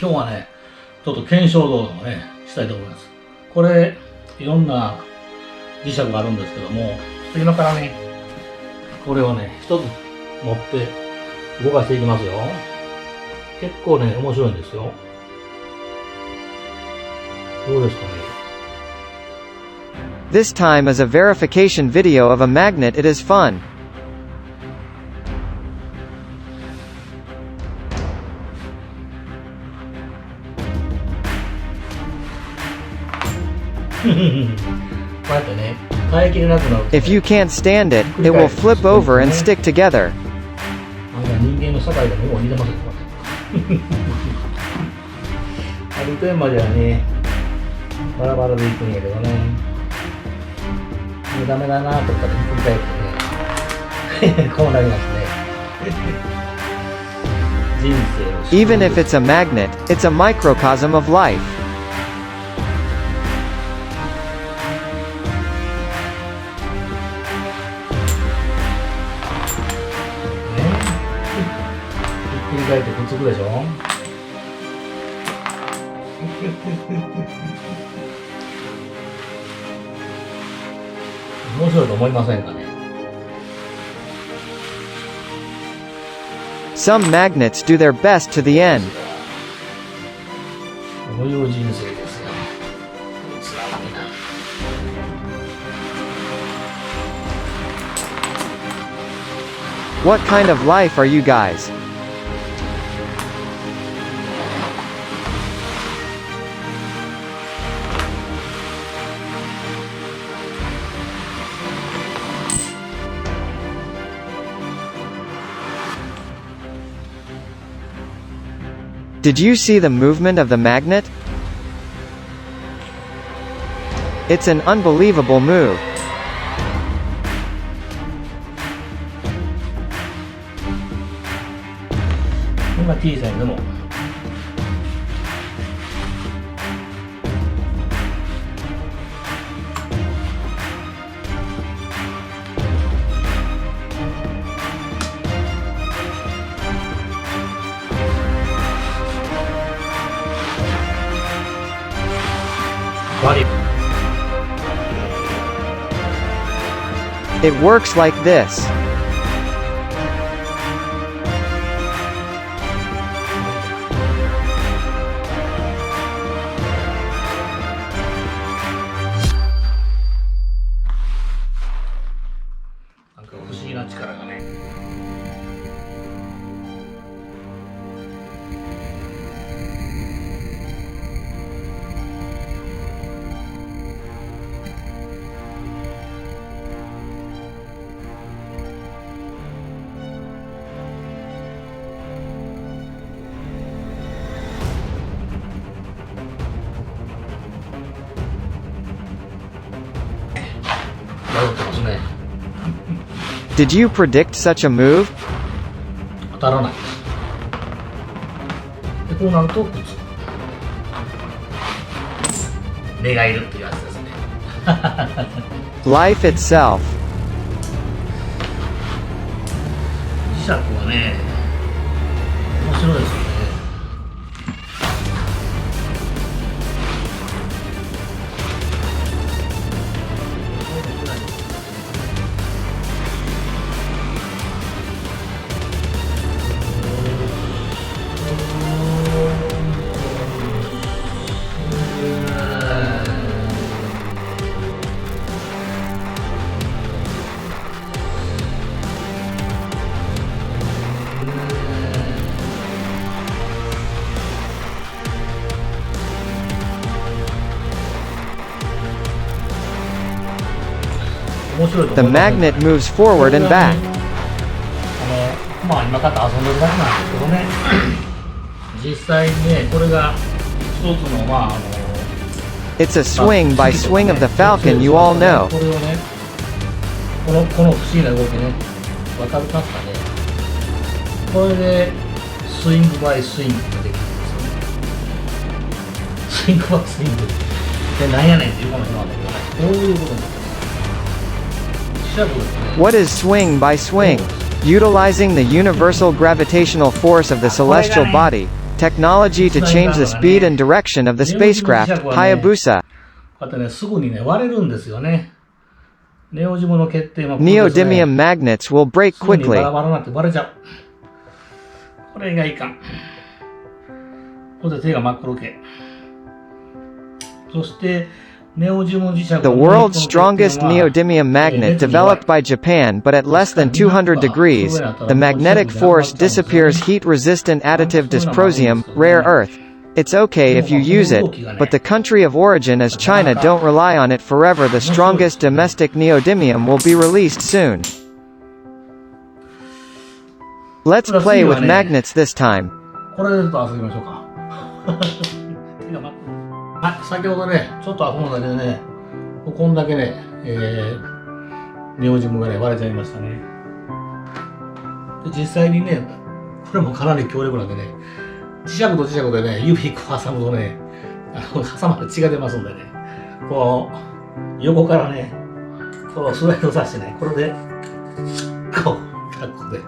今日はね、ちょっと検証動画をね、したいと思います。これ、いろんな磁石があるんですけども、今からね、これをね、一つ持って動かしていきますよ。結構ね、面白いんですよ。どうですかね。This time is a verification video of a magnet. It is fun. If you can't stand it, it will flip over and stick together. 人間の社会でも似てますよ。ある点まではね、バラバラでいくんやけどね。ダメだなとかでひっくり返ってね、こうなりますね。人生を。Even if it's a magnet, it's a microcosm of life. ひっくり返ってくっつくでしょ。面白いと思いませんかね。Some magnets do their best to the end. こういう人生ですよ。つらいな。What kind of life are you guys? Did you see the movement of the magnet? It's an unbelievable move. It works like this. Did you predict such a move? 当たらない。でこうなるとくっつく。目がいるっていうやつですね。Life itself. 磁石はね、面白いですよね。The magnet moves forward and back. まあ今から遊んでるだけなんですけどね。実際にね、これが一つのまあIt's a swing by swing of the falcon you all know. これをね、この不思議な動きね、わかりますかね。これでスイングバイスイングができるんですよね。スイングバイスイングってなんやねんっていうかもしれないんだけどね。こういうことです。What is swing by swing? Utilizing the universal gravitational force of the celestial body, technology to change the speed and direction of the spacecraft, Hayabusa. こうやってね、すぐにね、割れるんですよね。ネオジムの欠点は、Neodymium magnets will break すぐにバ quickly. ラバラになって割れちゃう。これがいかん。これで手が真っ黒け。そして、ネオジム磁石 The world's strongest neodymium magnet developed by Japan, but at less than 200 degrees, the magnetic force disappears heat-resistant additive dysprosium, rare earth. It's okay if you use it, but the country of origin as China don't rely on it forever. The strongest domestic neodymium will be released soon. Let's play with magnets this time. これでちょっと遊びましょうか。はい、先ほどね、ちょっと遊んだだけでね、こんだけね、ネオジムがね、割れちゃいましたね。で、実際にね、これもかなり強力なんでね、磁石と磁石でね、指挟むとね、挟まって血が出ますんでね、こう、横からね、こうスライドさせてね、これで、こう、タックで、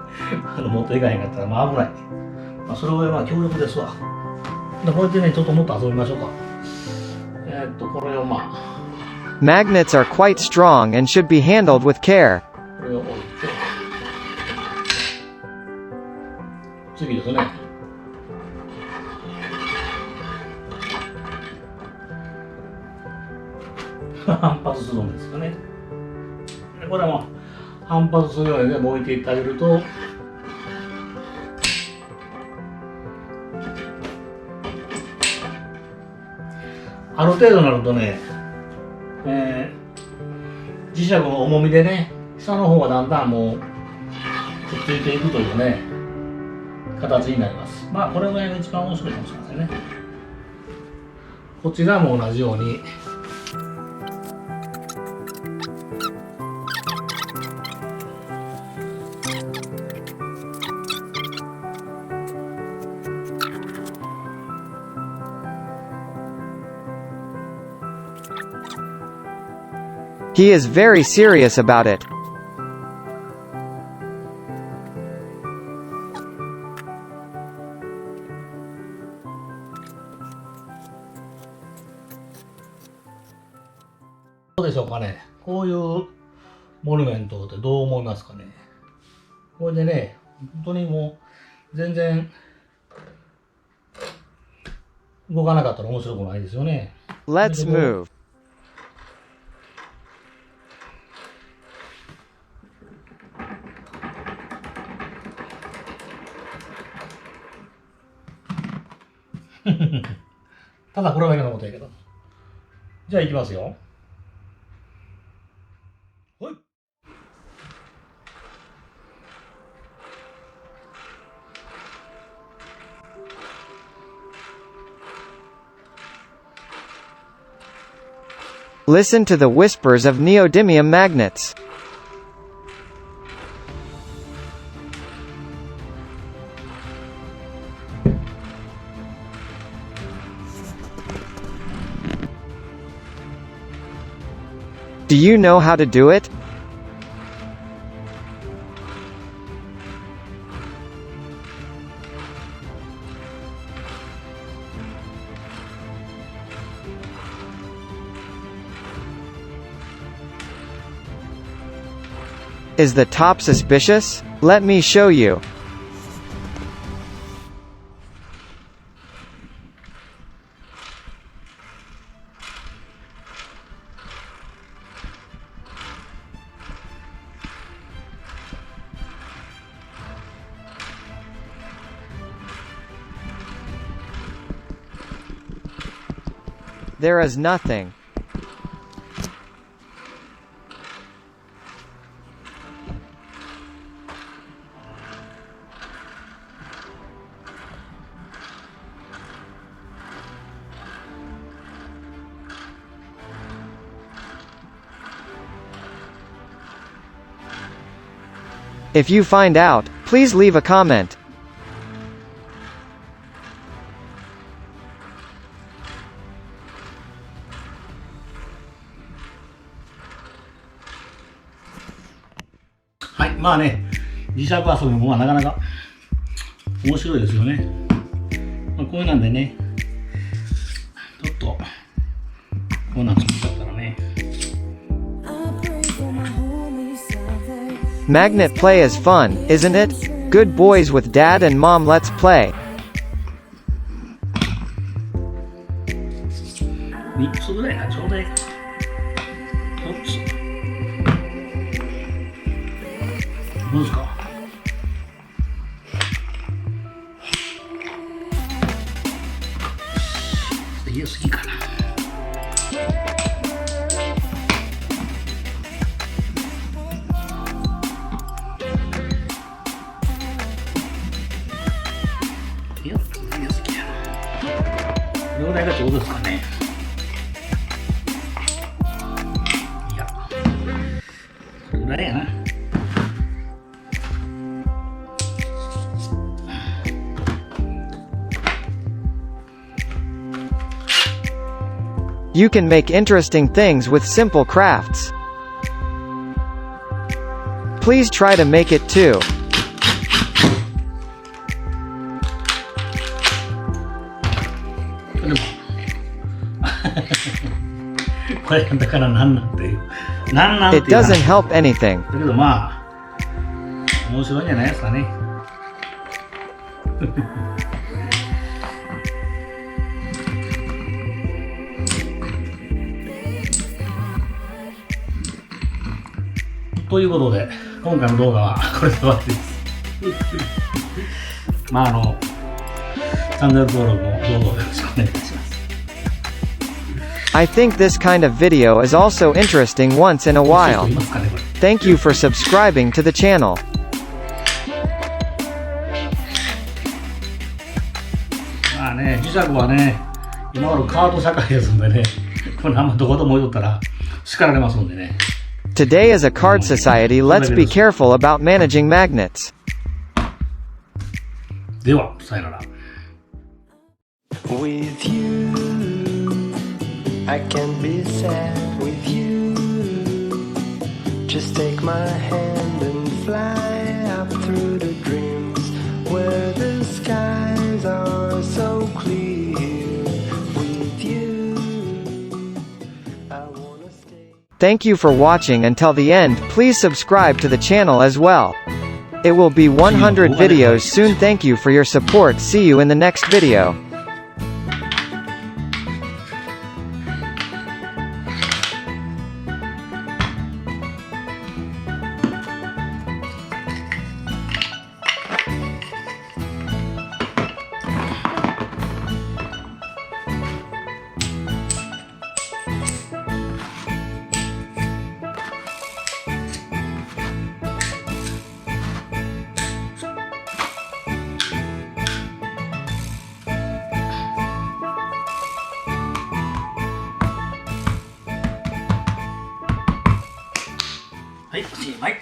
持っていかへんかったら、まあ危ない。まあ、それぐらいまあ強力ですわ。で、こうやってね、ちょっともっと遊びましょうか。これをまあ。Magnets are quite strong and should be handled with care. これを置いて、次ですね。反発するんですかね。これはもう反発するようにね、置いていってあげると、ある程度になるとね、磁石の重みでね、下の方がだんだんもうくっついていくというね、形になります。まあこれぐらいが一番面白いかもしれませんね。こちらも同じように。He is very serious about it.どうでしょうかね。こういうモニュメントってどう思いますかね。これでね、本当にもう全然動かなかったら面白くないですよね。Let's move. ただこれだけのことやけど。じゃあ行きますよ。はい。Listen to the whispers of neodymium magnets. Do you know how to do it? Is the top suspicious? Let me show you. There is nothing. If you find out, please leave a comment. Hi, まあね、磁石遊びもまあなかなか面白いですよね。まあ、これなんでね、ちょっとこんなん作っちゃったらね。Magnet play is fun, isn't it? Good boys with dad and mom, let's play. 3つぐらいがちょうどいいかな。4つ。どうですか？入れすぎかな。4つ入れすぎやな。これぐらいがちょうどですかね。いや、これぐらいやな。You can make interesting things with simple crafts. Please try to make it too. でもこれだからなんなんていう、なんなんていう It doesn't help anything. だけどまあ面白いんじゃないですかね。ということで今回の動画はこれで終わりです。まあチャンネル登録もどうぞよろしくお願いいたします。I think this kind of video is also interesting once in a while. Thank you for subscribing to the channel. まあね、磁石はね、今頃カード社会ですんでね、これあんまどこでも置いとったら叱られますんでね。Today as a card society, let's be careful about managing magnets. では、さよなら。With you, I can be sad with you. Just take my hand and fly up through the dreams where the skies are so clear. With you, I wanna stay. Thank you for watching until the end. Please subscribe to the channel as well. It will be 100 videos soon. Thank you for your support. See you in the next video.はい、おしまい。